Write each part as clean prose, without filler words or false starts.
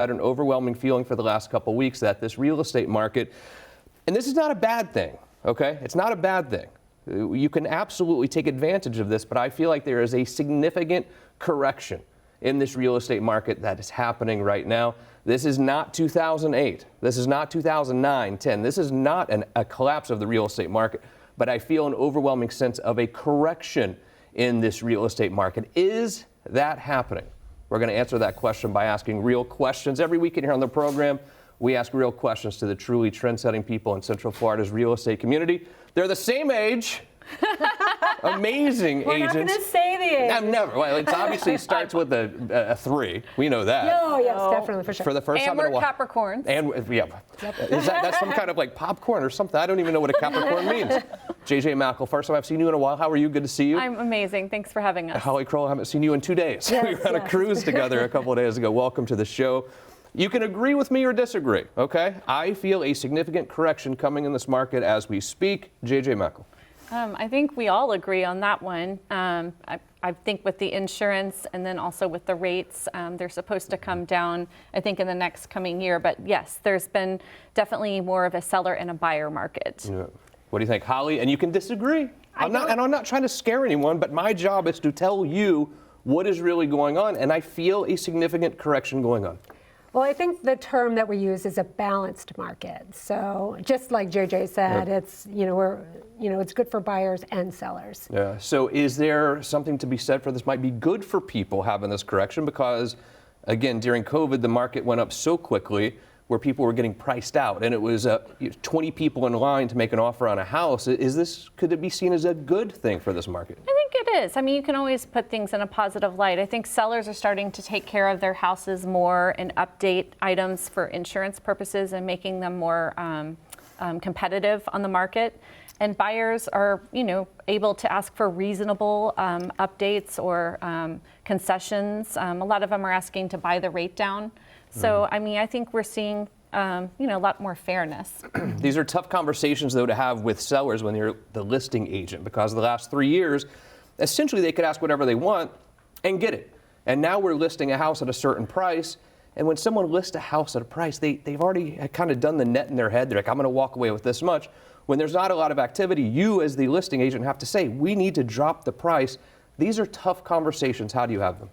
had an overwhelming feeling for the last couple of weeks that this real estate market, and this is not a bad thing, okay? It's not a bad thing. You can absolutely take advantage of this, but I feel like there is a significant correction in this real estate market that is happening right now. This is not 2008. This is not 2009, 10. This is not a collapse of the real estate market, but I feel an overwhelming sense of a correction in this real estate market. Is that happening? We're going to answer that question by asking real questions. Every weekend here on the program, we ask real questions to the truly trend-setting people in Central Florida's real estate community. They're the same age. Amazing We're agents. We're not going to say the age. I'm never. Well, it obviously starts with a 3. We know that. No, yes, definitely, for sure. For the first time in a while. And we're Capricorns. And, yeah. Is that's some kind of like popcorn or something? I don't even know what a Capricorn means. JJ Mackel, first time I've seen you in a while. How are you? Good to see you. I'm amazing. Thanks for having us. Holly Kroll, I haven't seen you in 2 days. Yes, we were on a cruise together a couple of days ago. Welcome to the show. You can agree with me or disagree, okay? I feel a significant correction coming in this market as we speak. JJ Mackel. I think we all agree on that one. I think with the insurance and then also with the rates, they're supposed to come down, I think, in the next coming year. But yes, there's been definitely more of a seller and a buyer market. Yeah. What do you think, Holly? And you can disagree. I'm not trying to scare anyone, but my job is to tell you what is really going on, and I feel a significant correction going on. Well, I think the term that we use is a balanced market. So just like JJ said, it's it's good for buyers and sellers. Yeah. So is there something to be said for this might be good for people having this correction? Because again, during COVID, the market went up so quickly where people were getting priced out, and it was 20 people in line to make an offer on a house. Could it be seen as a good thing for this market? I think it is. I mean, you can always put things in a positive light. I think sellers are starting to take care of their houses more and update items for insurance purposes and making them more competitive on the market. And buyers are, able to ask for reasonable updates or concessions. A lot of them are asking to buy the rate down. So, I mean, I think we're seeing, a lot more fairness. These are tough conversations, though, to have with sellers when you're the listing agent, because the last 3 years, essentially they could ask whatever they want and get it. And now we're listing a house at a certain price. And when someone lists a house at a price, they've already kind of done the net in their head. They're like, I'm going to walk away with this much. When there's not a lot of activity, you as the listing agent have to say, we need to drop the price. These are tough conversations. How do you have them?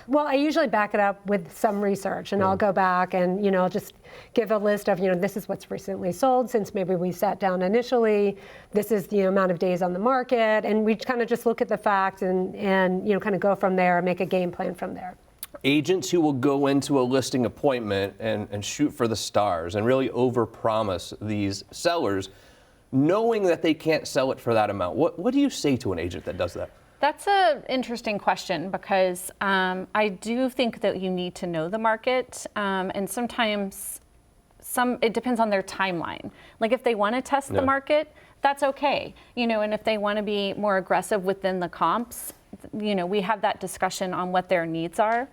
Well, I usually back it up with some research, and I'll go back and, just give a list of, this is what's recently sold since maybe we sat down initially. This is the amount of days on the market, and we kind of just look at the facts and kind of go from there and make a game plan from there. Agents who will go into a listing appointment and shoot for the stars and really overpromise these sellers, knowing that they can't sell it for that amount. What do you say to an agent that does that? That's an interesting question because I do think that you need to know the market, and sometimes it depends on their timeline. Like if they want to test the market, that's okay. And if they want to be more aggressive within the comps, we have that discussion on what their needs are.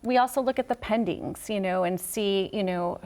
We also look at the pendings, and see,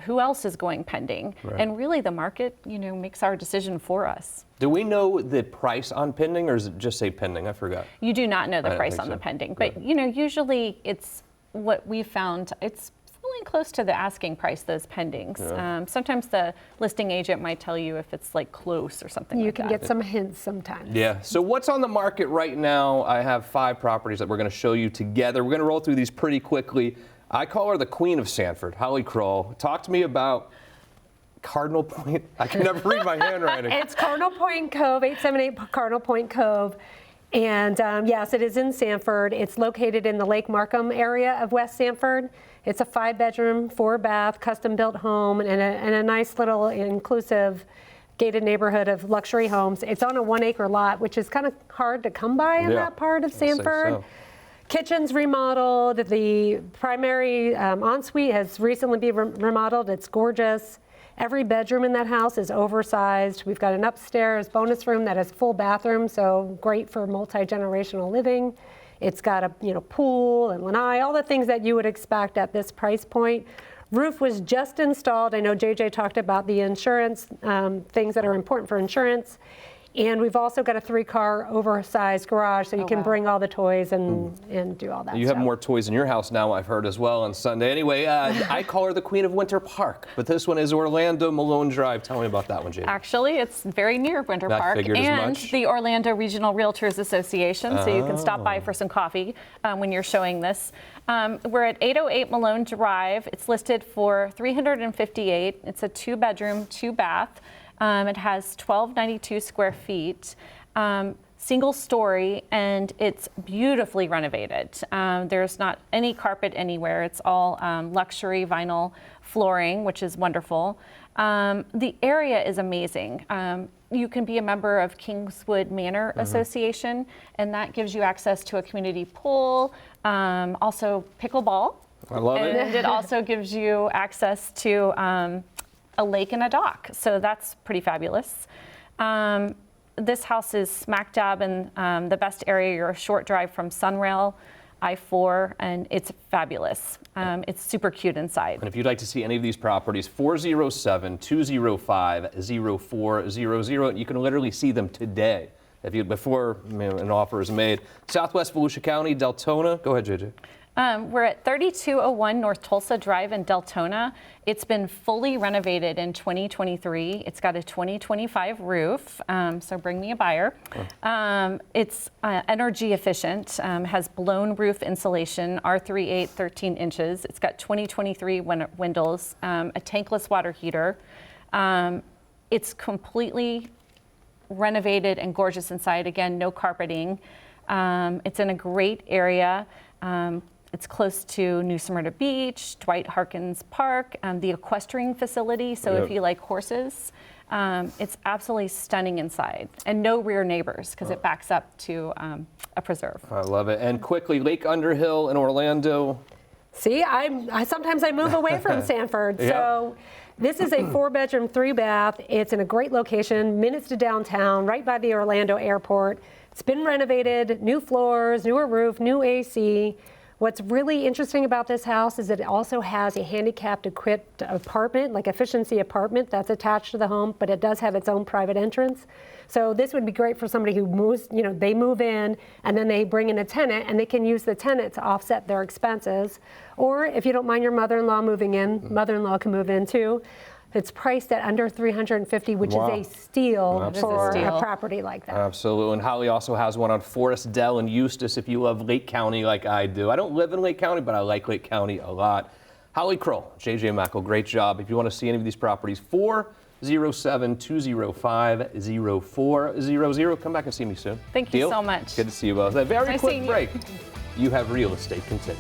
who else is going pending. Right. And really the market, makes our decision for us. Do we know the price on pending, or does it just say pending? I forgot. You do not know the price on the pending, but usually it's what we found, it's really close to the asking price, those pendings. Yeah. Sometimes the listing agent might tell you if it's like close or something like that. You can get some hints sometimes. Yeah, so what's on the market right now? I have 5 properties that we're going to show you together. We're going to roll through these pretty quickly. I call her the queen of Sanford, Holly Kroll. Talk to me about Cardinal Pointe. I can never read my handwriting. It's Cardinal Pointe Cove, 878 Cardinal Pointe Cove. And yes, it is in Sanford. It's located in the Lake Markham area of West Sanford. It's a 5-bedroom, 4-bath, custom-built home and a nice little inclusive gated neighborhood of luxury homes. It's on a 1-acre lot, which is kind of hard to come by in that part of Sanford. So. Kitchen's remodeled. The primary ensuite has recently been remodeled. It's gorgeous. Every bedroom in that house is oversized. We've got an upstairs bonus room that has full bathroom, so great for multi-generational living. It's got a pool and lanai, all the things that you would expect at this price point. Roof was just installed. I know JJ talked about the insurance, things that are important for insurance. And we've also got a 3-car oversized garage, so you can bring all the toys and do all that You stuff. have more toys in your house now, I've heard as well on Sunday. Anyway, I call her the Queen of Winter Park, but this one is Orlando Malone Drive. Tell me about that one, JJ. Actually, it's very near Winter That Park figured as and much. the Orlando Regional Realtors Association, so you can stop by for some coffee when you're showing this. We're at 808 Malone Drive. It's listed for $358. It's a 2-bedroom, 2-bath. It has 1,292 square feet, single story, and it's beautifully renovated. There's not any carpet anywhere. It's all luxury vinyl flooring, which is wonderful. The area is amazing. You can be a member of Kingswood Manor Association, and that gives you access to a community pool, also pickleball. I love it. And it also gives you access to a lake and a dock, so that's pretty fabulous. This house is smack dab in the best area. You're a short drive from Sunrail, I-4, and it's fabulous. It's super cute inside. And if you'd like to see any of these properties, 407-205-0400. You can literally see them today before an offer is made. Southwest Volusia County, Deltona. Go ahead, JJ. We're at 3201 North Tulsa Drive in Deltona. It's been fully renovated in 2023. It's got a 2025 roof, so bring me a buyer. It's energy efficient, has blown roof insulation, R38, 13 inches. It's got 2023 windows, a tankless water heater. It's completely renovated and gorgeous inside. Again, no carpeting. It's in a great area. It's close to New Smyrna Beach, Dwight Harkins Park, the equestrian facility. So if you like horses, it's absolutely stunning inside. And no rear neighbors because it backs up to a preserve. I love it. And quickly, Lake Underhill in Orlando. See, sometimes I move away from Sanford. So this is a 4-bedroom, 3-bath. It's in a great location, minutes to downtown, right by the Orlando airport. It's been renovated, new floors, newer roof, new AC. What's really interesting about this house is that it also has a handicapped equipped apartment, like efficiency apartment that's attached to the home, but it does have its own private entrance. So this would be great for somebody who moves, they move in and then they bring in a tenant and they can use the tenant to offset their expenses. Or if you don't mind your mother-in-law moving in, mother-in-law can move in too. It's priced at under $350, which is a steal for a property like that. Absolutely. And Holly also has one on Forest Dell and Eustis if you love Lake County like I do. I don't live in Lake County, but I like Lake County a lot. Holly Kroll, JJ Mackel, great job. If you want to see any of these properties, 407-205-0400. Come back and see me soon. Thank you so much. Good to see you both. A very Nice quick seeing you. break. You have real estate continued.